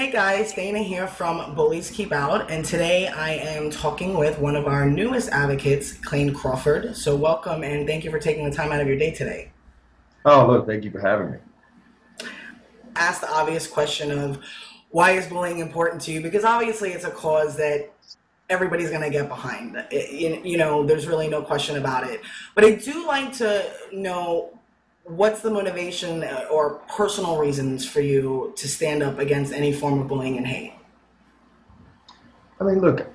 Hey guys, Dana here from Bullies Keep Out, and today I am talking with one of our newest advocates, Clayne Crawford. So welcome and thank you for taking the time out of your day today. Oh, look, thank you for having me. Ask the obvious question of why is bullying important to you? Because obviously it's a cause that everybody's going to get behind. There's really no question about it. But I do like to know what's the motivation or personal reasons for you to stand up against any form of bullying and hate? I mean, look,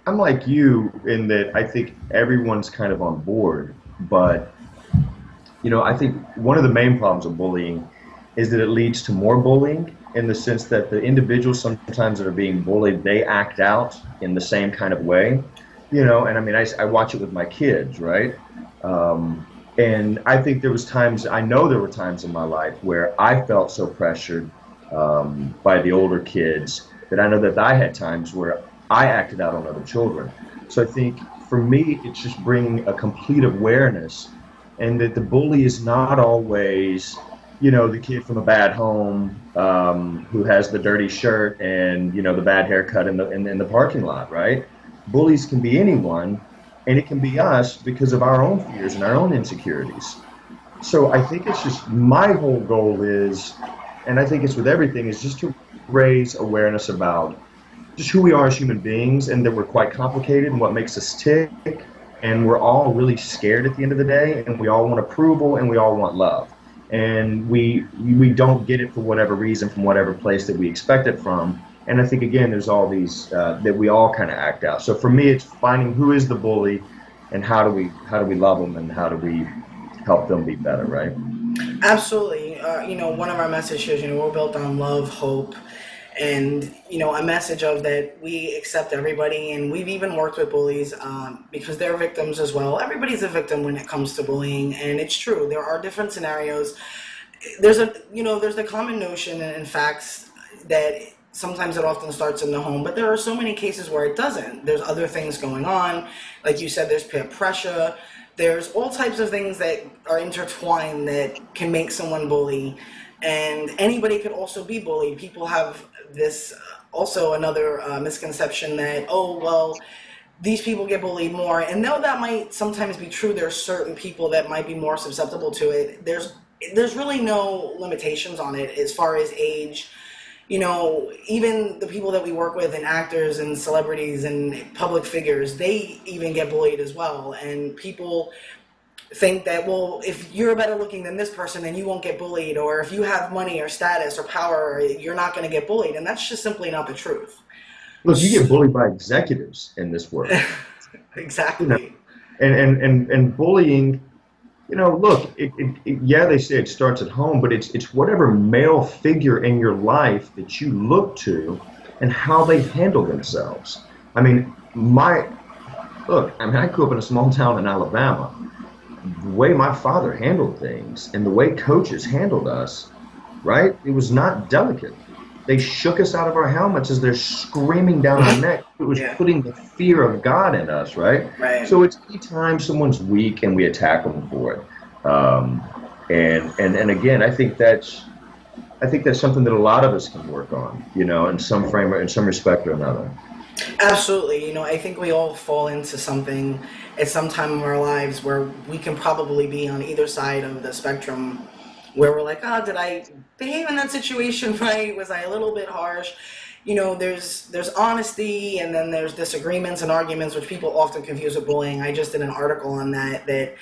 I'm like you in that I think everyone's kind of on board, but I think one of the main problems of bullying is that it leads to more bullying in the sense that the individuals sometimes that are being bullied, they act out in the same kind of way, and I mean, I watch it with my kids, right? And I think I know there were times in my life where I felt so pressured by the older kids that I know that I had times where I acted out on other children. So I think for me, it's just bringing a complete awareness and that the bully is not always, the kid from a bad home who has the dirty shirt and, the bad haircut in the parking lot, right? Bullies can be anyone, and it can be us because of our own fears and our own insecurities. So I think it's just my whole goal is, and I think it's with everything, is just to raise awareness about just who we are as human beings and that we're quite complicated and what makes us tick. And we're all really scared at the end of the day, and we all want approval and we all want love. And we don't get it for whatever reason from whatever place that we expect it from. And I think, again, there's all these that we all kind of act out. So for me, it's finding who is the bully and how do we love them and how do we help them be better, right? Absolutely. One of our messages, we're built on love, hope, and, a message of that we accept everybody. And we've even worked with bullies because they're victims as well. Everybody's a victim when it comes to bullying. And it's true. There are different scenarios. There's the common notion and facts that sometimes it often starts in the home, but there are so many cases where it doesn't. There's other things going on. Like you said, there's peer pressure. There's all types of things that are intertwined that can make someone bully. And anybody could also be bullied. People have this also another misconception that, oh, well, these people get bullied more. And though that might sometimes be true, there are certain people that might be more susceptible to it. There's really no limitations on it as far as age. Even the people that we work with and actors and celebrities and public figures, they even get bullied as well. And people think that, well, if you're better looking than this person, then you won't get bullied. Or if you have money or status or power, you're not going to get bullied. And that's just simply not the truth. Look, you get bullied by executives in this world. You know, Exactly. and bullying, look, yeah, they say it starts at home, but it's whatever male figure in your life that you look to and how they handle themselves. I mean, I grew up in a small town in Alabama. The way my father handled things and the way coaches handled us, right? It was not delicate. They shook us out of our helmets as they're screaming down our neck. It was Yeah. putting the fear of God in us, right? Right. So it's anytime someone's weak and we attack them for it. And again, I think that's something that a lot of us can work on, in some frame or in some respect or another. Absolutely. I think we all fall into something at some time of our lives where we can probably be on either side of the spectrum where we're like, oh, did I behave in that situation right? Was I a little bit harsh? There's honesty and then there's disagreements and arguments, which people often confuse with bullying. I just did an article on that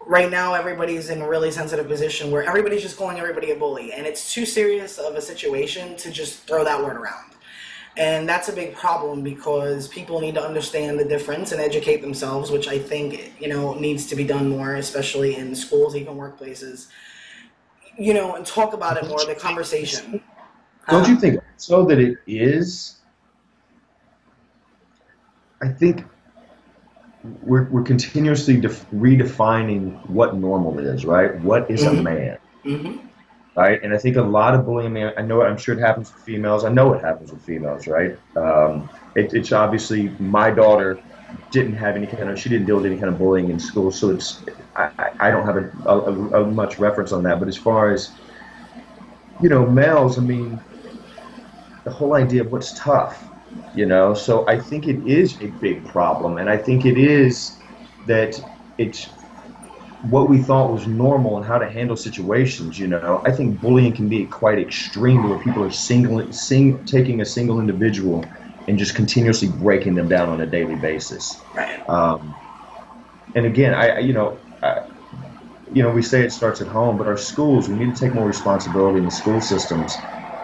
right now everybody's in a really sensitive position where everybody's just calling everybody a bully, and it's too serious of a situation to just throw that word around. And that's a big problem because people need to understand the difference and educate themselves, which I think, needs to be done more, especially in schools, even workplaces, and talk about it more, the conversation. Don't you Huh? think so that it is? I think we're continuously redefining what normal is, right? What is a Hmm. man, Hmm. right? And I think a lot of bullying, I'm sure it happens with females. I know it happens with females, right? It's obviously my daughter she didn't deal with any kind of bullying in school, so I don't have a much reference on that. But as far as, males, I mean, the whole idea of what's tough, you know. So I think it is a big problem, and I think it is that it's what we thought was normal and how to handle situations. You know, I think bullying can be quite extreme, where people are taking a single individual and just continuously breaking them down on a daily basis. Right. And again, we say it starts at home, but our schools, we need to take more responsibility in the school systems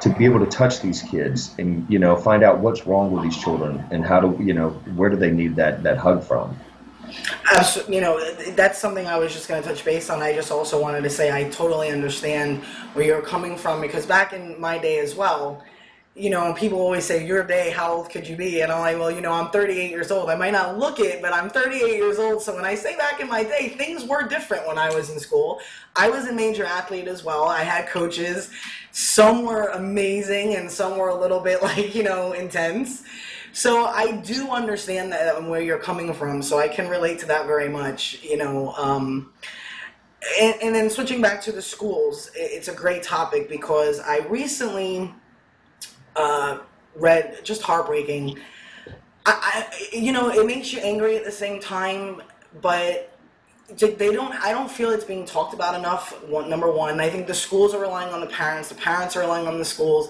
to be able to touch these kids and, find out what's wrong with these children and how to, where do they need that hug from. That's something I was just going to touch base on. I just also wanted to say I totally understand where you're coming from, because back in my day as well, and people always say, your day, how old could you be? And I'm like, well, I'm 38 years old. I might not look it, but I'm 38 years old. So when I say back in my day, things were different when I was in school. I was a major athlete as well. I had coaches. Some were amazing and some were a little bit intense. So I do understand that and where you're coming from. So I can relate to that very much, And then switching back to the schools, it's a great topic because I recently read, just heartbreaking. It makes you angry at the same time, but I don't feel it's being talked about enough. Number one, I think the schools are relying on the parents are relying on the schools.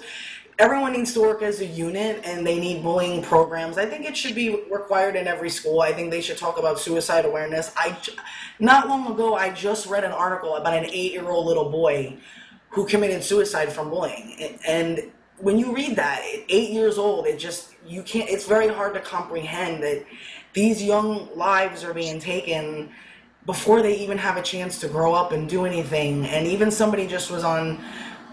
Everyone needs to work as a unit, and they need bullying programs. I think it should be required in every school. I think they should talk about suicide awareness. Not long ago, I just read an article about an 8-year-old little boy who committed suicide from bullying. And when you read that, at 8 years old, it's very hard to comprehend that these young lives are being taken before they even have a chance to grow up and do anything. And even somebody just was on,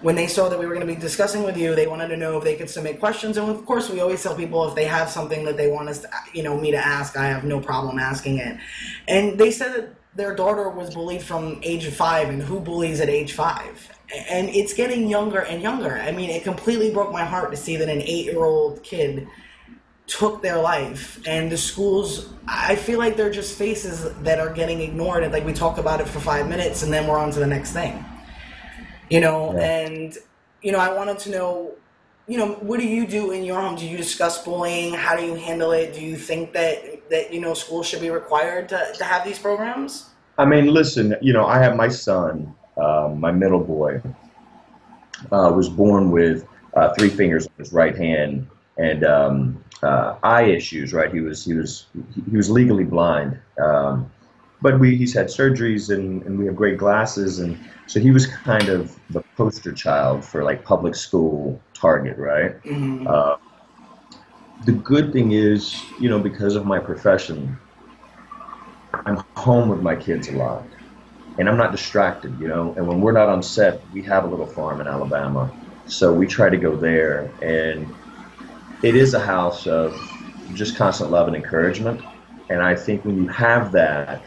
when they saw that we were going to be discussing with you, they wanted to know if they could submit questions. And of course, we always tell people if they have something that they want us to, me to ask, I have no problem asking it. And they said that their daughter was bullied from age 5, and who bullies at age 5? And it's getting younger and younger. I mean, it completely broke my heart to see that an 8-year-old kid took their life. And the schools, I feel like they're just faces that are getting ignored. And like we talk about it for 5 minutes and then we're on to the next thing. Yeah. And, I wanted to know, what do you do in your home? Do you discuss bullying? How do you handle it? Do you think that schools should be required to have these programs? I mean, listen, I have my son, my middle boy, was born with 3 fingers on his right hand and eye issues. Right, he was legally blind, but he's had surgeries and we have great glasses, and so he was kind of the poster child for like public school target, right? Mm-hmm. The good thing is, because of my profession, I'm home with my kids a lot. And I'm not distracted, and when we're not on set, we have a little farm in Alabama. So we try to go there, and it is a house of just constant love and encouragement. And I think when you have that,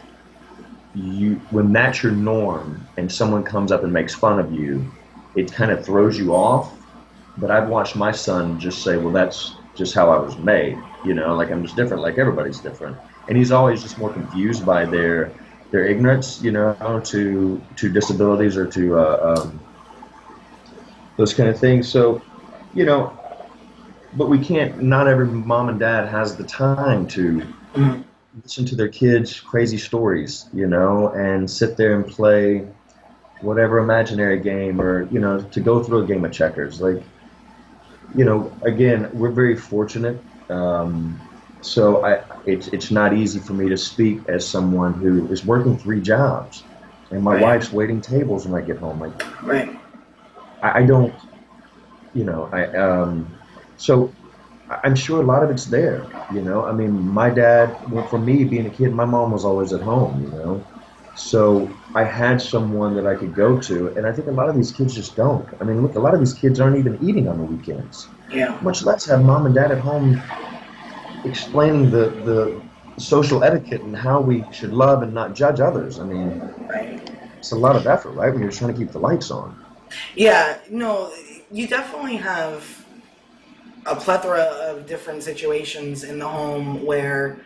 when that's your norm and someone comes up and makes fun of you, it kind of throws you off. But I've watched my son just say, well, that's just how I was made, like I'm just different, like everybody's different. And he's always just more confused by their ignorance, to disabilities or to those kind of things. So, but we can't, not every mom and dad has the time to listen to their kids' crazy stories, and sit there and play whatever imaginary game or, to go through a game of checkers. Like, again, we're very fortunate. So it's not easy for me to speak as someone who is working 3 jobs, and my wife's waiting tables when I get home. Like, right. I don't, so I'm sure a lot of it's there. I mean, my dad, well, for me being a kid, my mom was always at home. So I had someone that I could go to, and I think a lot of these kids just don't. I mean, look, a lot of these kids aren't even eating on the weekends. Yeah. Much less have mom and dad at home explaining the social etiquette and how we should love and not judge others. I mean, it's a lot of effort, right, when you're trying to keep the lights on. Yeah, you definitely have a plethora of different situations in the home where,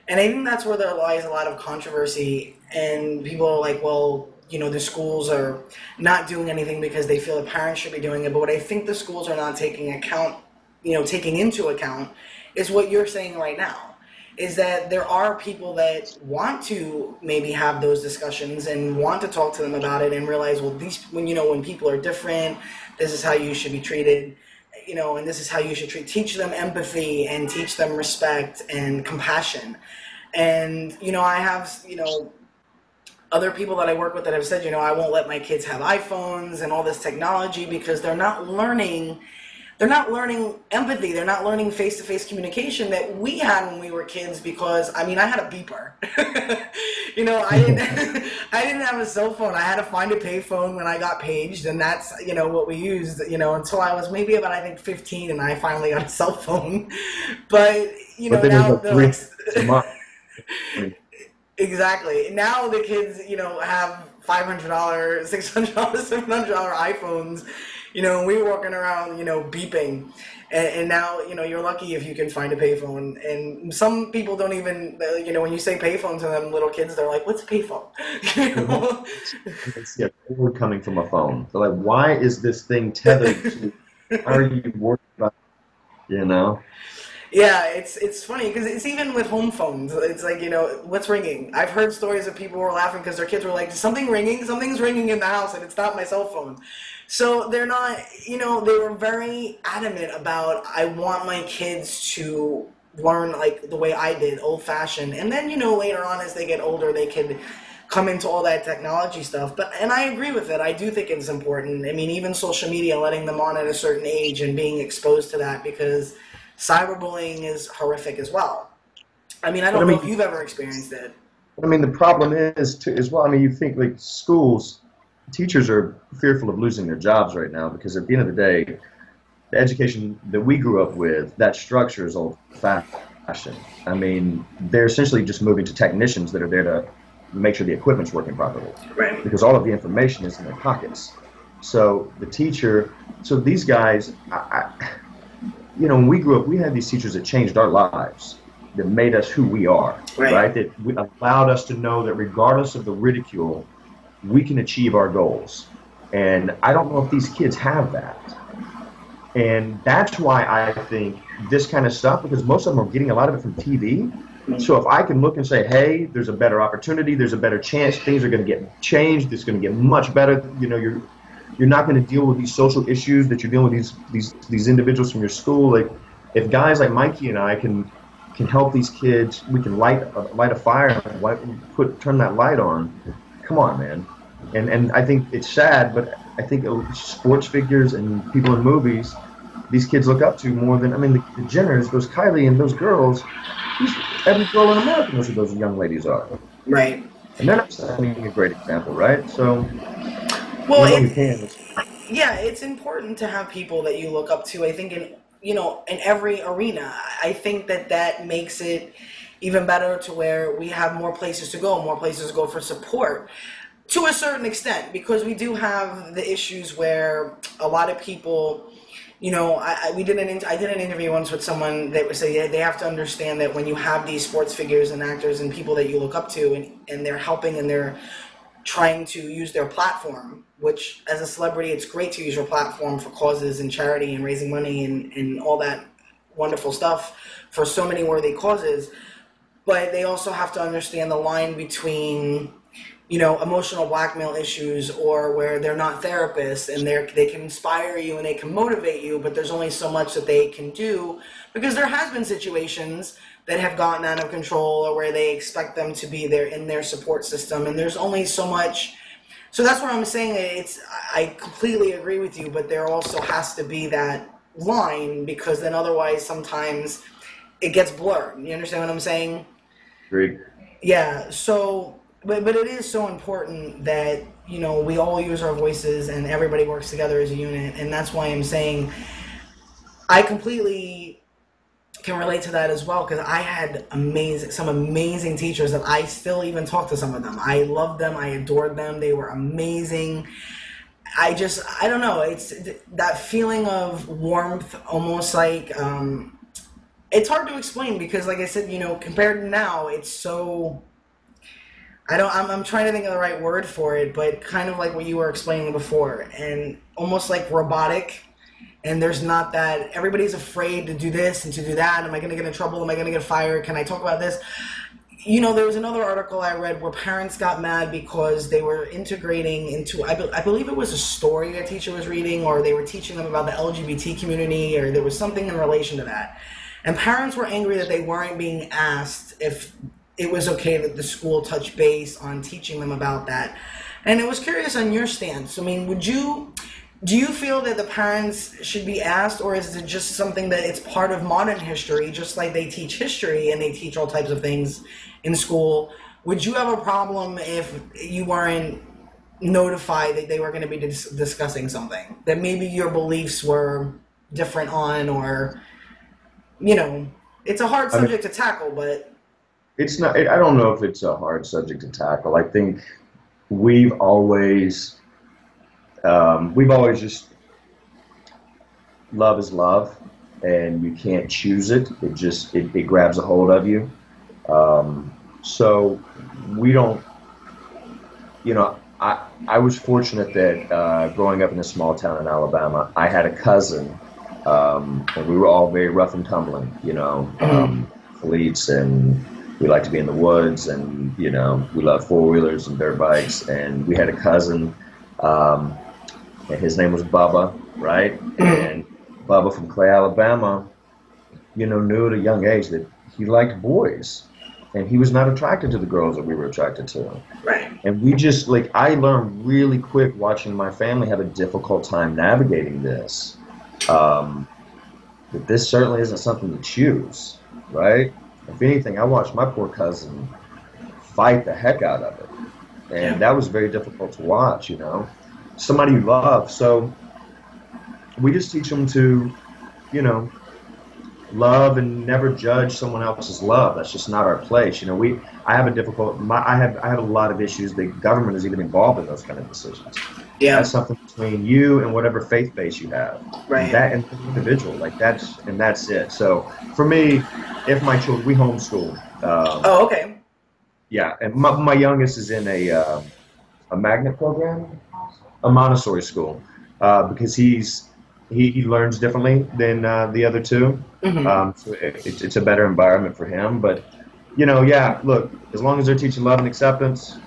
and I think that's where there lies a lot of controversy, and people are like, well, the schools are not doing anything because they feel the parents should be doing it. But what I think the schools are not taking account taking into account is what you're saying right now, is that there are people that want to maybe have those discussions and want to talk to them about it and realize, well, when people are different, this is how you should be treated, and this is how you should teach them empathy and teach them respect and compassion. And, I have, other people that I work with that have said, I won't let my kids have iPhones and all this technology because they're not learning empathy. They're not learning face-to-face communication that we had when we were kids, because I had a beeper. I didn't have a cell phone. I had to find a payphone when I got paged, and that's, what we used, until I was maybe about, I think, 15, and I finally got a cell phone. But, now they're like... Exactly. Now the kids, have $500, $600, $700 iPhones, and we were walking around, beeping. And now, you're lucky if you can find a payphone. And some people don't even, when you say payphone to them, little kids, they're like, what's a payphone? It's a cord coming from a phone. They're like, why is this thing tethered to, why are you worried about, Yeah, it's funny because it's even with home phones. It's like, what's ringing? I've heard stories of people who were laughing because their kids were like, something's ringing in the house, and it's not my cell phone. So they're not, they were very adamant about, I want my kids to learn like the way I did, old fashioned. And then, later on as they get older, they can come into all that technology stuff. And I agree with it. I do think it's important. Even social media, letting them on at a certain age and being exposed to that, because cyberbullying is horrific as well. I don't know if you've ever experienced it. The problem is, too, as well, you think like schools, teachers are fearful of losing their jobs right now, because at the end of the day, the education that we grew up with, that structure is old-fashioned. They're essentially just moving to technicians that are there to make sure the equipment's working properly. Right. Because all of the information is in their pockets. So these guys, when we grew up, we had these teachers that changed our lives, that made us who we are, right? That allowed us to know that regardless of the ridicule, we can achieve our goals. And I don't know if these kids have that. And that's why I think this kind of stuff, because most of them are getting a lot of it from TV. So if I can look and say, hey, there's a better opportunity, there's a better chance, things are going to get changed, it's going to get much better, you're not going to deal with these social issues that you're dealing with these individuals from your school. Like, if guys like Mikey and I can help these kids, we can light a fire, turn that light on. Come on, man. And I think it's sad, but I think sports figures and people in movies, these kids look up to more than, the Jenners, those Kylie and those girls. Every girl in America knows who those young ladies are. Right. And they're not setting a great example, right? So. Well, it's important to have people that you look up to. I think in every arena. I think that makes it even better to where we have more places to go for support to a certain extent, because we do have the issues where a lot of people, I did an interview once with someone that would say they have to understand that when you have these sports figures and actors and people that you look up to, and they're helping and they're trying to use their platform, which as a celebrity, it's great to use your platform for causes and charity and raising money and all that wonderful stuff for so many worthy causes. But they also have to understand the line between, emotional blackmail issues, or where they're not therapists and they can inspire you and they can motivate you, but there's only so much that they can do, because there has been situations that have gotten out of control, or where they expect them to be there in their support system, and there's only so much. So that's what I'm saying. I completely agree with you, but there also has to be that line, because then otherwise sometimes it gets blurred. You understand what I'm saying? Agreed. Yeah. So, but it is so important that we all use our voices and everybody works together as a unit, and that's why I'm saying I completely can relate to that as well, because I had some amazing teachers that I still even talk to some of them. I loved them. I adored them. They were amazing. I don't know. It's that feeling of warmth, almost like, it's hard to explain, because like I said, compared to now, it's so, I'm trying to think of the right word for it, but kind of like what you were explaining before, and almost like robotic. and there's not that, everybody's afraid to do this and to do that. Am I going to get in trouble? Am I going to get fired? Can I talk about this? You know, there was another article I read where parents got mad because they were integrating into, I believe it was a story a teacher was reading, or they were teaching them about the LGBT community, or there was something in relation to that. And parents were angry that they weren't being asked if it was okay that the school touch base on teaching them about that. And I was curious on your stance. I mean, do you feel that the parents should be asked, or is it just something that it's part of modern history, just like they teach history and they teach all types of things in school? Would you have a problem if you weren't notified that they were going to be discussing something that maybe your beliefs were different on, or, you know, it's a hard subject to tackle, but... It's not, I don't know if it's a hard subject to tackle. I think we've always just, love is love, and you can't choose it. It grabs a hold of you. So we don't, you know, I was fortunate that growing up in a small town in Alabama, I had a cousin, and we were all very rough and tumbling, you know, athletes, and we like to be in the woods, and, you know, we love four-wheelers and dirt bikes. And we had a cousin, and his name was Bubba, right? And Bubba from Clay, Alabama, you know, knew at a young age that he liked boys, and he was not attracted to the girls that we were attracted to. Right. And we just, like, I learned really quick watching my family have a difficult time navigating this, that this certainly isn't something to choose, right? If anything, I watched my poor cousin fight the heck out of it. And that was very difficult to watch, you know. Somebody you love. So we just teach them to, you know, love and never judge someone else's love. That's just not our place. You know, I have a lot of issues. The government is even involved in those kind of decisions. Yeah. That's something between you and whatever faith base you have. Right. And the individual, like that's it. So for me, if my children, we homeschool. Oh, okay. Yeah, and my youngest is in a magnet program, a Montessori school, because he learns differently than the other two. Mm-hmm. So it's a better environment for him. But, you know, yeah, look, as long as they're teaching love and acceptance,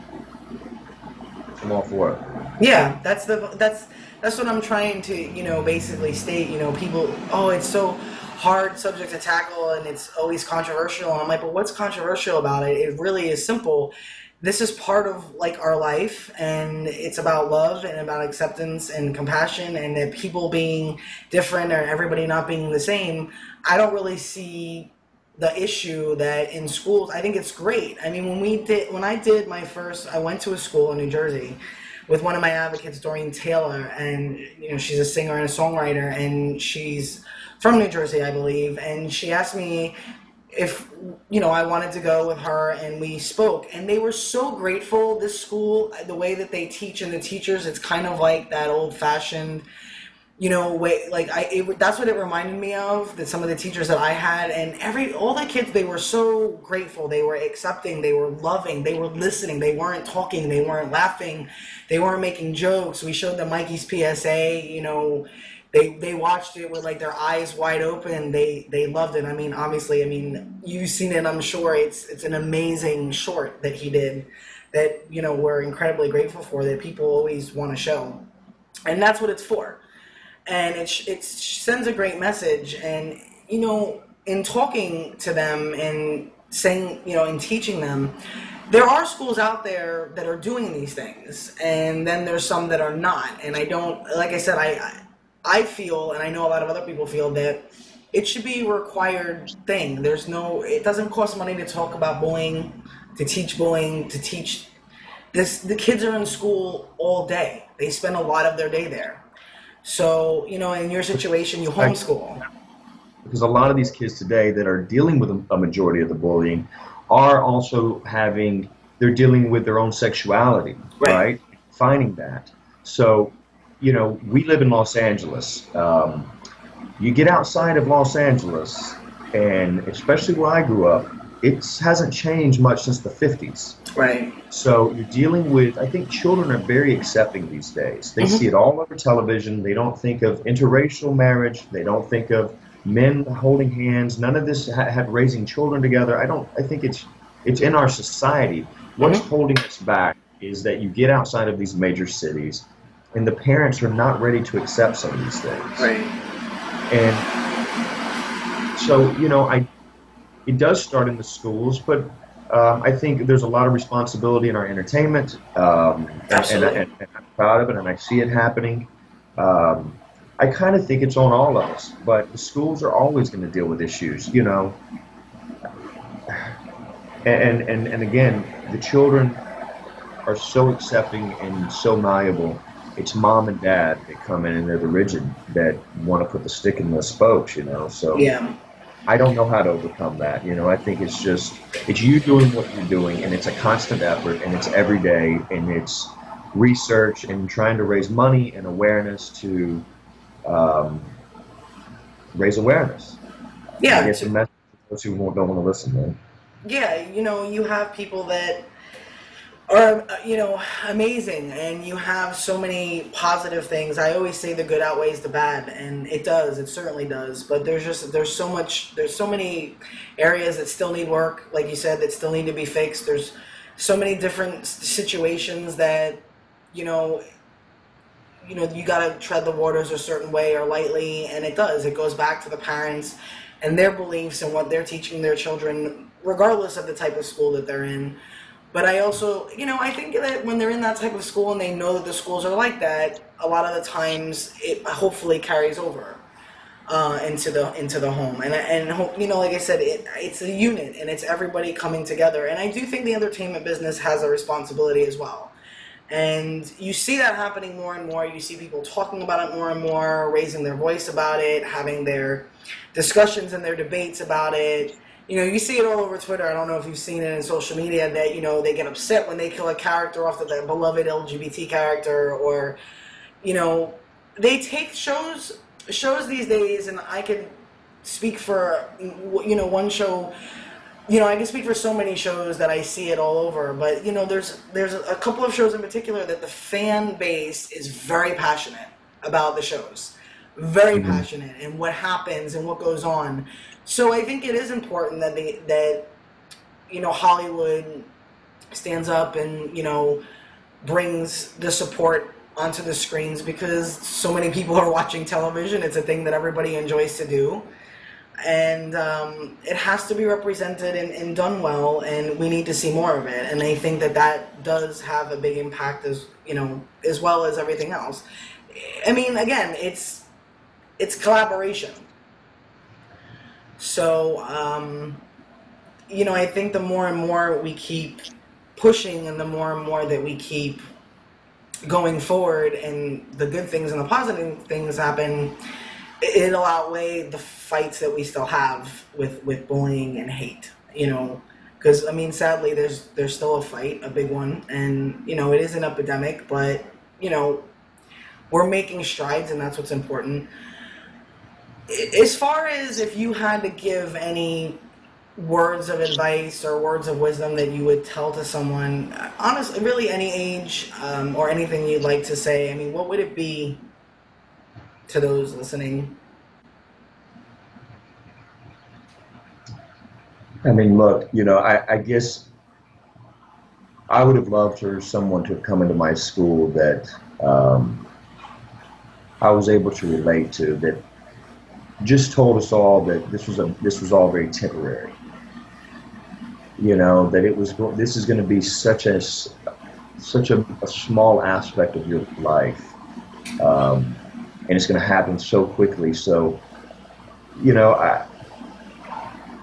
I'm all for it. Yeah, that's what I'm trying to, you know, basically state. You know, people, oh, it's so hard subject to tackle and it's always controversial. And I'm like, but what's controversial about it? It really is simple. This is part of, like, our life, and it's about love and about acceptance and compassion, and that people being different or everybody not being the same. I don't really see the issue that in schools. I think it's great. I mean, I went to a school in New Jersey with one of my advocates, Doreen Taylor, and, you know, she's a singer and a songwriter, and she's from New Jersey, I believe, and she asked me if, you know, I wanted to go with her, and we spoke, and they were so grateful. This school, the way that they teach, and the teachers, it's kind of like that old-fashioned, you know, way. Like, that's what it reminded me of, that some of the teachers that I had, and all the kids, they were so grateful. They were accepting, they were loving, they were listening, they weren't talking, they weren't laughing, they weren't making jokes. We showed them Mikey's PSA, you know. They watched it with, like, their eyes wide open. They loved it. I mean, obviously, I mean, you've seen it, I'm sure. It's an amazing short that he did that, you know, we're incredibly grateful for, that people always want to show. And that's what it's for. And it sends a great message. And, you know, in talking to them and saying, you know, and teaching them, there are schools out there that are doing these things. And then there's some that are not. And I don't, like I said, I feel, and I know a lot of other people feel, that it should be a required thing. It doesn't cost money to talk about bullying, to teach this. The kids are in school all day. They spend a lot of their day there. So, you know, in your situation, you homeschool. Because a lot of these kids today that are dealing with a majority of the bullying are also they're dealing with their own sexuality, right? Finding that. So, you know, we live in Los Angeles. You get outside of Los Angeles, and especially where I grew up, it hasn't changed much since the 50s. Right. So you're dealing with, I think children are very accepting these days. They see Hmm. it all over television. They don't think of interracial marriage. They don't think of men holding hands. None of this had raising children together. I think it's in our society. What's Hmm. holding us back is that you get outside of these major cities and the parents are not ready to accept some of these things. Right. And so, it does start in the schools, but I think there's a lot of responsibility in our entertainment, Absolutely. and I'm proud of it, and I see it happening. Um, I kind of think it's on all of us, but the schools are always going to deal with issues, and again, the children are so accepting and so malleable. It's mom and dad that come in and they're the rigid that want to put the stick in the spokes, so. Yeah. I don't know how to overcome that. I think it's you doing what you're doing, and it's a constant effort, and it's every day, and it's research and trying to raise money and awareness to um, raise awareness. And I Yeah. guess the message to those who don't want to listen, man. Yeah. You have people that are amazing, and you have so many positive things. I always say the good outweighs the bad, and it certainly does, but there's so many areas that still need work, like you said, that still need to be fixed. There's so many different situations that you know you got to tread the waters a certain way or lightly, and it goes back to the parents and their beliefs and what they're teaching their children, regardless of the type of school that they're in. But I also, I think that when they're in that type of school and they know that the schools are like that, a lot of the times it hopefully carries over into the home, like I said, it's a unit and it's everybody coming together. And I do think the entertainment business has a responsibility as well. And you see that happening more and more. You see people talking about it more and more, raising their voice about it, having their discussions and their debates about it. You see it all over Twitter. I don't know if you've seen it in social media that, they get upset when they kill a character off of their beloved LGBT character, or, you know, they take shows these days, and I could speak for, one show. I can speak for so many shows that I see it all over, but there's a couple of shows in particular that the fan base is very passionate about the shows, very Hmm. passionate, and what happens and what goes on. So I think it is important that Hollywood stands up and brings the support onto the screens, because so many people are watching television. It's a thing that everybody enjoys to do, and it has to be represented and done well, and we need to see more of it. And I think that does have a big impact, as well as everything else. I mean, again, it's collaboration. So I think the more and more we keep pushing, and the more and more that we keep going forward, and the good things and the positive things happen, it'll outweigh the fights that we still have with bullying and hate. Because I mean, sadly, there's still a fight, a big one, and it is an epidemic, but we're making strides, and that's what's important. As far as if you had to give any words of advice or words of wisdom that you would tell to someone, honestly, really any age, or anything you'd like to say, I mean, what would it be to those listening? I mean, look, I guess I would have loved for someone to have come into my school that I was able to relate to, that just told us all that this was all very temporary. That this is going to be such a small aspect of your life, and it's going to happen so quickly. So, I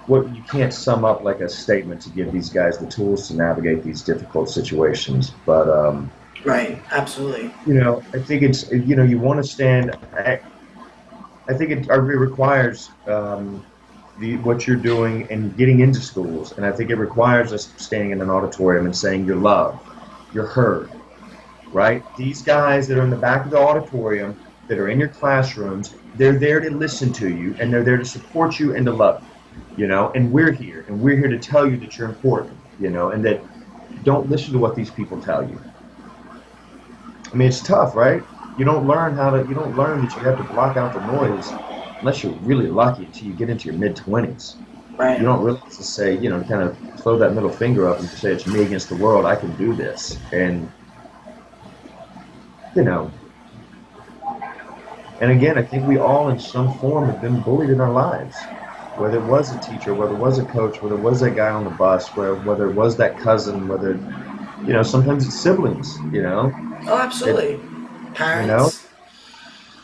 what you can't sum up like a statement to give these guys the tools to navigate these difficult situations. But Right, absolutely. I think it's you want to stand. I think it requires what you're doing and getting into schools, and I think it requires us standing in an auditorium and saying you're loved, you're heard, right? These guys that are in the back of the auditorium, that are in your classrooms, they're there to listen to you, and they're there to support you and to love you. you know, and we're here to tell you that you're important, you know, and that don't listen to what these people tell you. I mean, it's tough, right? You don't learn that you have to block out the noise unless you're really lucky until you get into your mid 20s. You Right. don't realize to say, you know, kind of throw that middle finger up and just say, it's me against the world, I can do this. And, you know, and again, I think we all in some form have been bullied in our lives. Whether it was a teacher, whether it was a coach, whether it was that guy on the bus, whether it was that cousin, whether, you know, sometimes it's siblings, you know, Oh, it, absolutely. you know, Parents,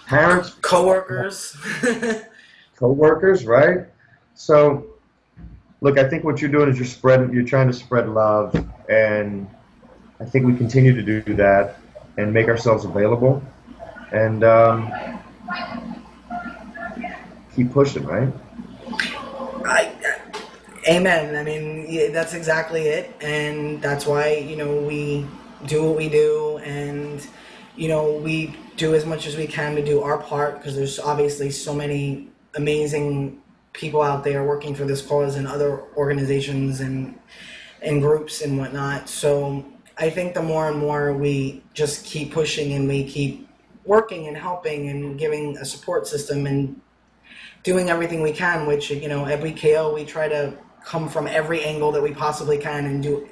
parents, coworkers. co-workers, right? So, look, I think what you're doing is you're trying to spread love, and I think we continue to do that and make ourselves available, and keep pushing, right? I, Amen. I mean, yeah, that's exactly it, and that's why we do what we do, and we do as much as we can to do our part because there's obviously so many amazing people out there working for this cause and other organizations and groups and whatnot. So I think the more and more we just keep pushing and we keep working and helping and giving a support system and doing everything we can, which, every KO we try to come from every angle that we possibly can and do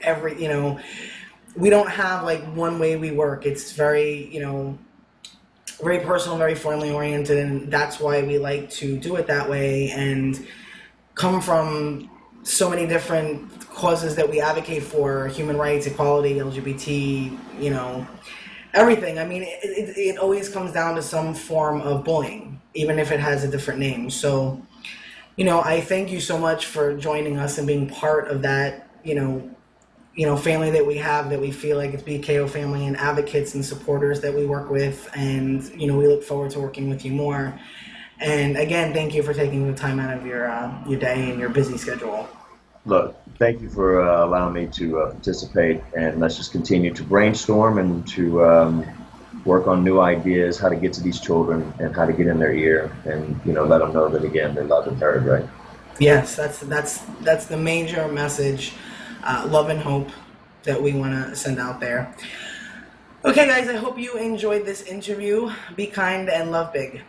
we don't have like one way we work. It's very, very personal, very family oriented, and that's why we like to do it that way and come from so many different causes that we advocate for: human rights, equality, LGBT, everything. I mean, it always comes down to some form of bullying, even if it has a different name. So, I thank you so much for joining us and being part of that, family that we have, that we feel like it's BKO family, and advocates and supporters that we work with. And, we look forward to working with you more. And again, thank you for taking the time out of your day and your busy schedule. Look, thank you for allowing me to participate, and let's just continue to brainstorm and to work on new ideas, how to get to these children and how to get in their ear, and let them know that again they're loved and heard, right? Yes, that's the major message, love and hope that we want to send out there. Okay, guys, I hope you enjoyed this interview. Be kind and love big.